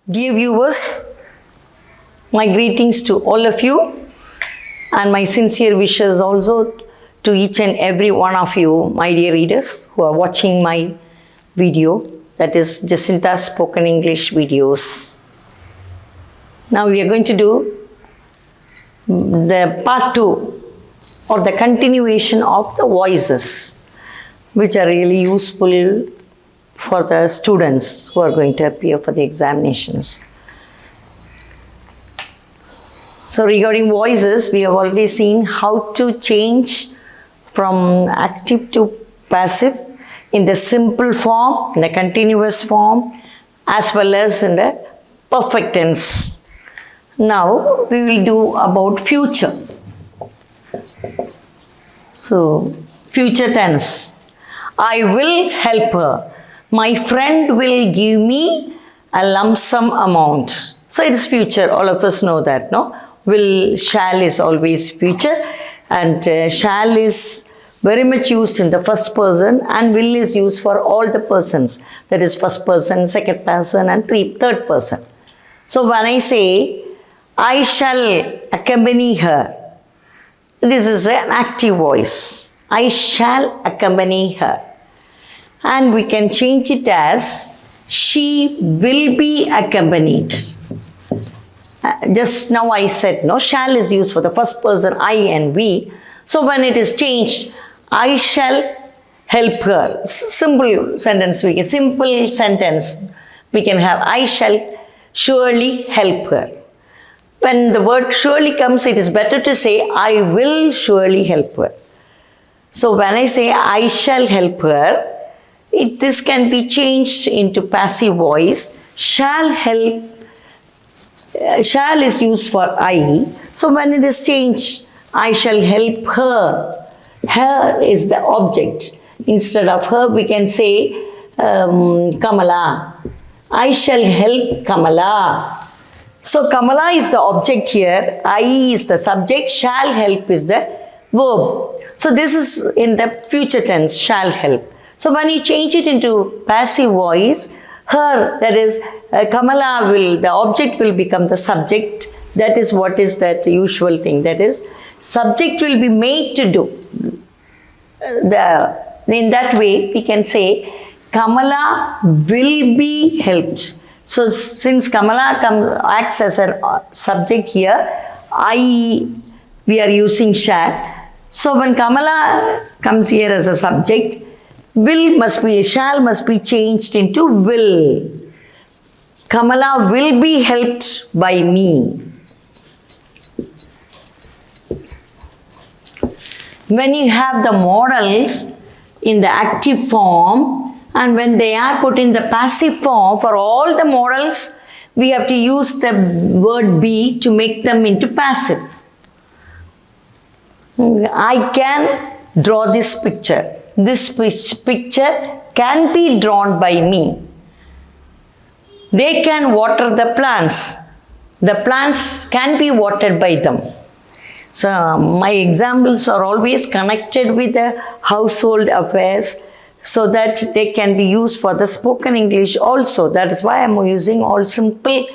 Dear viewers, my greetings to all of you and my sincere wishes also to each and every one of you, my dear readers who are watching my video, that is Jacintha Spoken English videos. Now we are going to do the part 2 or the continuation of the voices, which are really useful for the students who are going to appear for the examinations. So regarding voices, we have already seen how to change from active to passive in the simple form, in the continuous form, as well as in the perfect tense. Now we will do about future. So future tense. I will help her. My friend will give me a lump sum amount. So it is future. All of us know that, no? Will, shall is always future, and shall is very much used in the first person, and will is used for all the persons. That is first person, second person, and third person. So when I say, I shall accompany her, this is an active voice. I shall accompany her. And we can change it as she will be accompanied. Just now I said, no, shall is used for the first person, I and we. So when it is changed, I shall help her. Simple sentence we can have, I shall surely help her. When the word surely comes, it is better to say, I will surely help her. So when I say, I shall help her, this can be changed into passive voice. Shall help, shall is used for I. So when it is changed, I shall help her. Her is the object. Instead of her, we can say Kamala. I shall help Kamala. So Kamala is the object here. I is the subject. Shall help is the verb. So this is in the future tense, shall help. So when you change it into passive voice, her, that is Kamala will, the object will become the subject. That is what is that usual thing. That is, subject will be made to do. In that way, we can say, Kamala will be helped. So since Kamala acts as a subject here, we are using shall. So when Kamala comes here as a subject, shall must be changed into will. Kamala will be helped by me. When you have the modals in the active form and when they are put in the passive form, for all the modals, we have to use the word be to make them into passive. I can draw this picture. This picture can be drawn by me. They can water the plants. The plants can be watered by them. So my examples are always connected with the household affairs so that they can be used for the spoken English also. That is why I am using all simple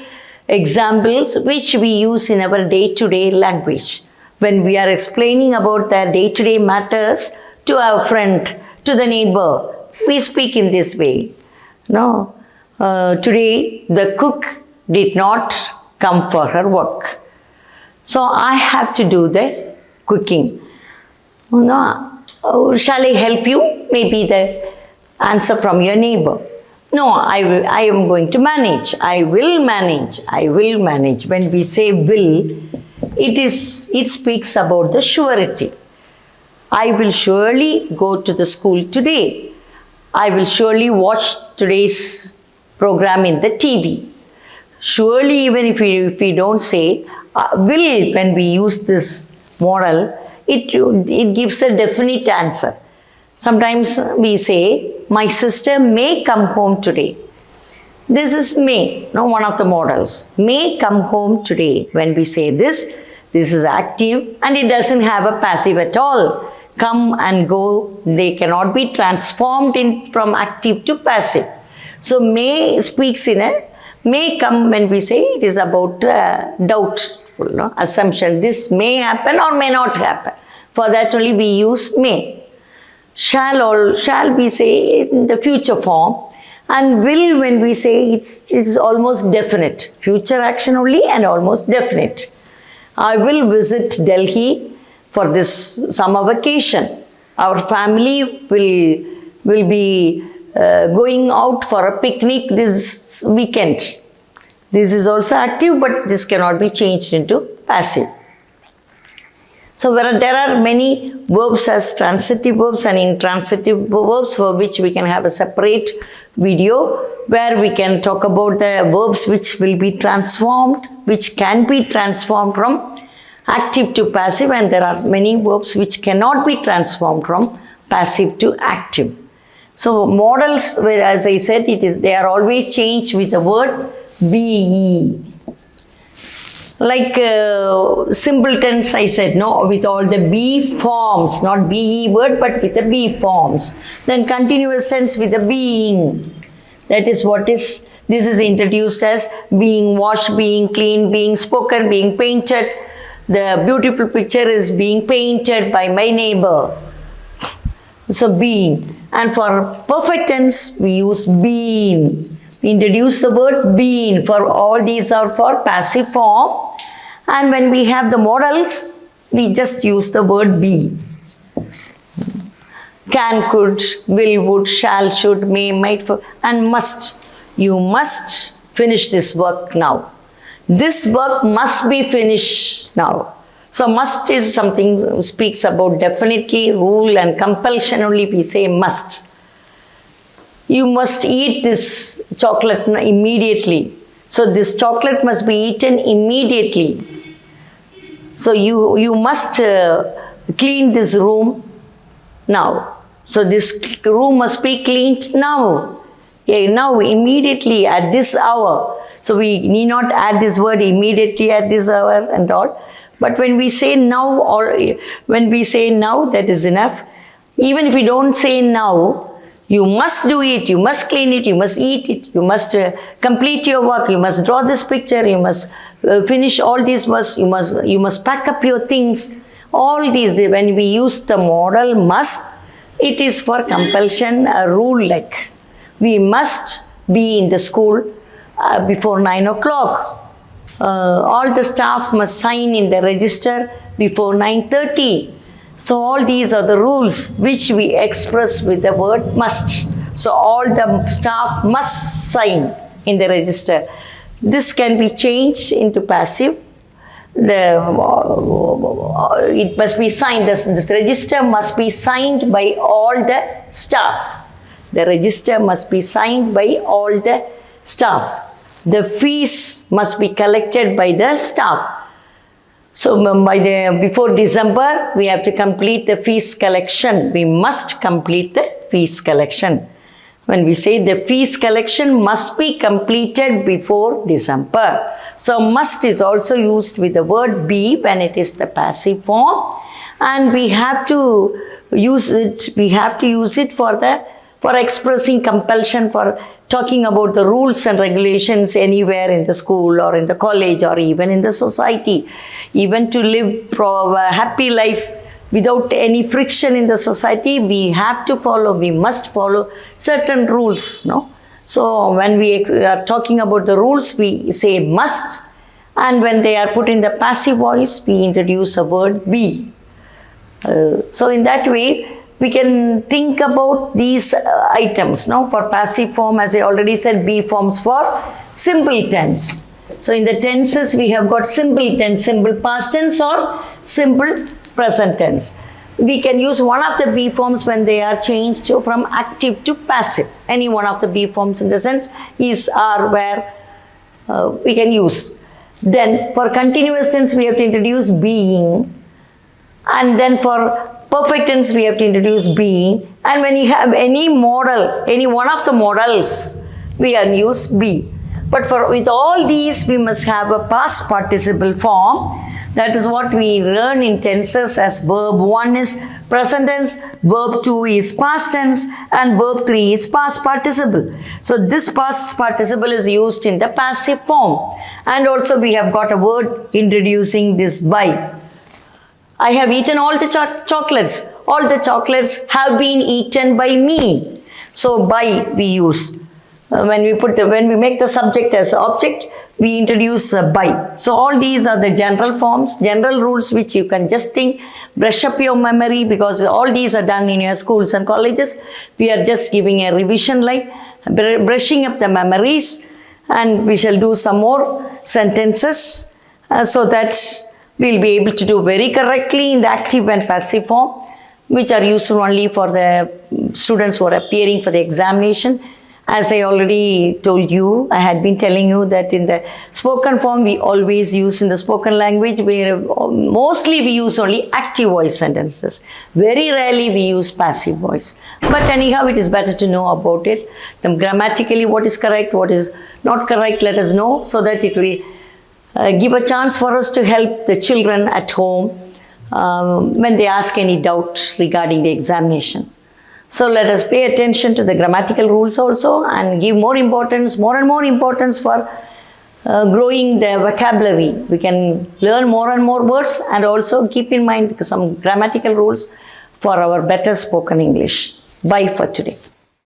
examples which we use in our day-to-day language. When we are explaining about the day-to-day matters to our friend, to the neighbor, we speak in this way. No, today the cook did not come for her work. So I have to do the cooking. No, shall I help you? Maybe the answer from your neighbor. No, I am going to manage. I will manage. I will manage. When we say will, it speaks about the surety. I will surely go to the school today. I will surely watch today's program in the TV. Surely, even if we don't say will, when we use this model, it gives a definite answer. Sometimes we say, my sister may come home today. This is may, no, one of the models. May come home today. When we say this is active and it doesn't have a passive at all. Come and go, they cannot be transformed from active to passive. So may speaks in a May come when we say it is about doubtful, no? Assumption. This may happen or may not happen. For that only we use may. Shall we say in the future form. And will when we say it's almost definite. Future action only and almost definite. I will visit Delhi for this summer vacation. Our family will be going out for a picnic this weekend. This is also active, but this cannot be changed into passive. So there are many verbs as transitive verbs and intransitive verbs, for which we can have a separate video where we can talk about the verbs which will be transformed, which can be transformed from active to passive, and there are many verbs which cannot be transformed from passive to active. So modals, as I said, they are always changed with the word be. Like simple tense, I said, no, with all the be forms, not be word, but with the be forms. Then continuous tense with the being. That is this is introduced as being washed, being clean, being spoken, being painted. The beautiful picture is being painted by my neighbor. So being. And for perfect tense, we use been. We introduce the word been. For all these are for passive form. And when we have the modals, we just use the word be. Can, could, will, would, shall, should, may, might, and must. You must finish this work now. This work must be finished now. So must is something speaks about definitely, rule and compulsion only we say must. You must eat this chocolate immediately. So this chocolate must be eaten immediately. So you must clean this room now. So this room must be cleaned now. Now, immediately, at this hour. So we need not add this word immediately at this hour and all. But when we say now, or when we say now, that is enough. Even if we don't say now, you must do it, you must clean it, you must eat it, you must complete your work, you must draw this picture, you must finish all these works, you must pack up your things. All these, when we use the modal must, it is for compulsion, a rule like. We must be in the school before 9 o'clock. All the staff must sign in the register before 9:30. So all these are the rules which we express with the word must. So all the staff must sign in the register. This can be changed into passive. It must be signed. This register must be signed by all the staff. The register must be signed by all the staff. The fees must be collected by the staff. So before December, we have to complete the fees collection. We must complete the fees collection. When we say the fees collection must be completed before December. So must is also used with the word be when it is the passive form. And we have to use it for expressing compulsion, for talking about the rules and regulations anywhere in the school or in the college or even in the society. Even to live a happy life without any friction in the society, we must follow certain rules. No? So when we are talking about the rules, we say must. And when they are put in the passive voice, we introduce a word be. So in that way, we can think about these items. No? For passive form, as I already said, be forms for simple tense. So in the tenses, we have got simple tense, simple past tense or simple present tense. We can use one of the be forms when they are changed from active to passive. Any one of the be forms in the sense is, are, where we can use. Then for continuous tense, we have to introduce being. And then for perfect tense, we have to introduce being. And when you have any modal, any one of the modals, we can use be. But with all these, we must have a past participle form. That is what we learn in tenses as verb 1 is present tense, verb 2 is past tense, and verb 3 is past participle. So this past participle is used in the passive form. And also we have got a word introducing this by. I have eaten all the chocolates. All the chocolates have been eaten by me. So by we use. When we make the subject as object, we introduce by. So all these are the general forms, general rules which you can just think, brush up your memory, because all these are done in your schools and colleges. We are just giving a revision, like brushing up the memories, and we shall do some more sentences so that we'll be able to do very correctly in the active and passive form, which are useful only for the students who are appearing for the examination. As I already told you, I had been telling you that in the spoken form, we always use in the spoken language, where mostly we use only active voice sentences. Very rarely we use passive voice. But anyhow, it is better to know about it. Then grammatically, what is correct, what is not correct, let us know, so that it will give a chance for us to help the children at home when they ask any doubt regarding the examination. So let us pay attention to the grammatical rules also, and give more and more importance for growing the vocabulary. We can learn more and more words, and also keep in mind some grammatical rules for our better spoken English. Bye for today.